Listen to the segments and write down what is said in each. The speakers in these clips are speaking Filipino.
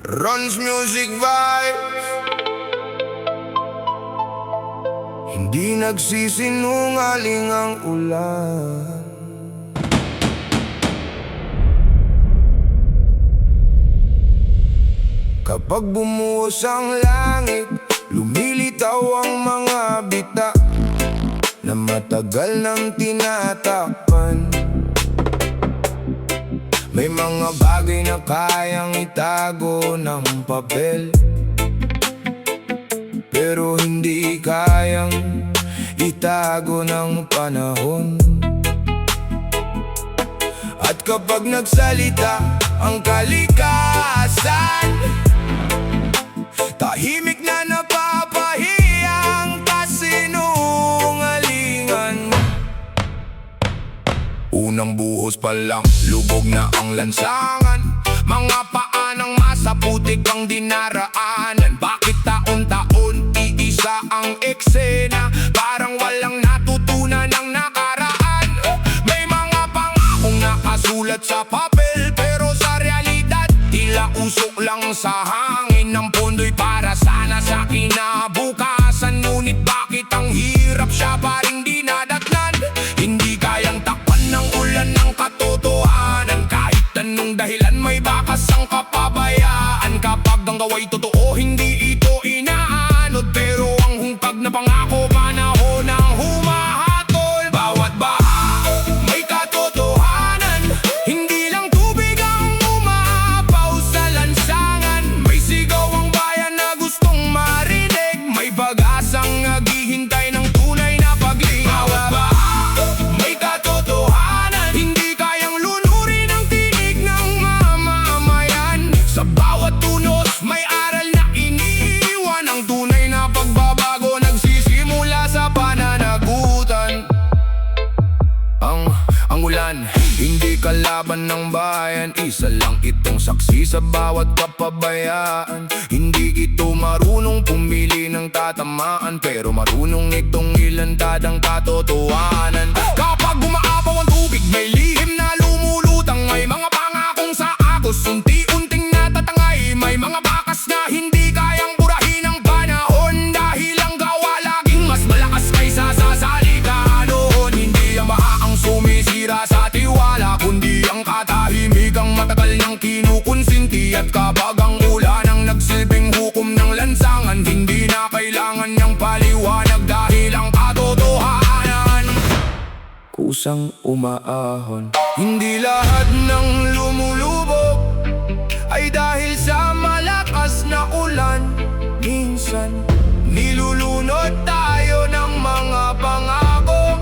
Ron's Music Vibes. Hindi nagsisinungaling ang ulan. Kapag bumuhos ang langit, lumilitaw ang mga bita na matagal nang tinatakpan. May mga bagay na kayang itago ng papel, pero hindi kayang itago ng panahon. At kapag nagsalita ang kalikasan, tahimik na napapahiyang kasinungalingan. Unang buhos pa lang, lubog na ang lansangan. Mga paanang masaputik ang dinaraanan. Bakit taon-taon iisa ang eksena? Parang walang natutunan ng nakaraan. May mga pangakong nakasulat sa papel, pero sa realidad tila usok lang sa hangin. Ng pondo'y para sana sa kinabukasan, ngunit bakit ang hirap siya pa rin dinadatnan? Hindi kayang takpan ng ulan ng katotohanan. Kahit anong dahilan may bakas ang kapabayaan. Kapag ang gawa'y totoo, hindi ito inaanod, pero ang hungkag na pangako panahon ang humahatol. Bawat baha may katotohanan, hindi lang tubig ang umaapaw sa lansangan. May sigaw ang bayan na gustong marinig, may pag-asang naghihintay ng tunay na paglingaw. Bawat baha may katotohanan, hindi kayang lunurin ang tinig ng mamamayan. Sa bawat tunos may aral na iniiwan. Ang tunay na pagbabago nagsisimula sa pananagutan. Ang ulan, hindi kalaban ng bayan. Isa lang itong saksi sa bawat kapabayaan. Hindi ito marunong pumili ng tatamaan, pero marunong itong ilantad ang katotohanan. Kapag umaapaw ang tubig, may lihim na lumulutang. May mga pangakong sa agos, unti-unting natatangay. May mga bakas na hindi kayang burahin ng panahon, dahil ang gawa laging mas malakas kaysa sa salita noon. Hindi ang baha ang sumisira sa tiwala, kundi ang katahimikang matagal niyang kinukonsinti. At kapag ang ulan ang nagsilbing hukom ng lansangan, hindi na kailangan niyang paliwanag, dahil ang katotohanan kusang umaahon. Hindi lahat ng lumulubog ay dahil sa malakas na ulan. Minsan nilulunod tayo ng mga pangako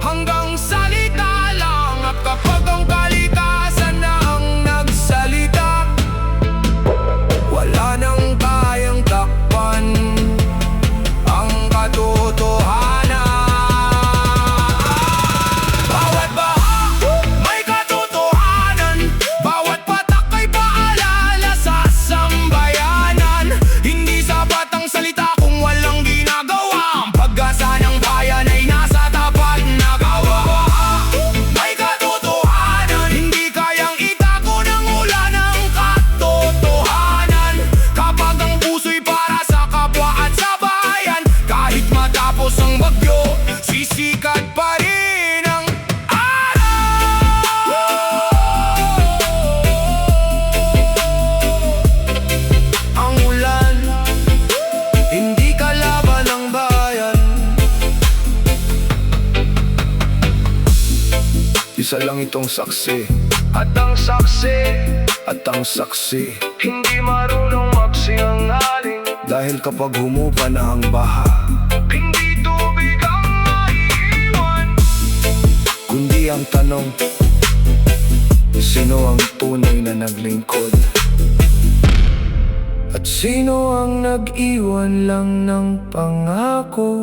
hanggang salita lang. At kapag ang kalikasan na ang nagsalita, wala nang kayang takpan ang katotohanan. Bawat baha may katotohanan, bawat patak ay paalala sa sambayanan. Hindi sapat ang salita kung walang ginagawa. Ang pag-asa ng bayan ay nasa tapat na gawa. May katotohanan, hindi kayang itago ng ulan ang katotohanan. Kapag ang puso'y para sa kapwa at sa bayan, kahit matapos ang bagyo, sisikat pa rin ang araw. Ang ulan, hindi kalaban ng bayan. Isa lang itong saksi, at ang saksi hindi marunong magsinungaling. Dahil kapag humupa na ang baha, hindi tubig ang maiiwan, kundi ang tanong, sino ang tunay na naglingkod? At sino ang nag-iwan lang ng pangako?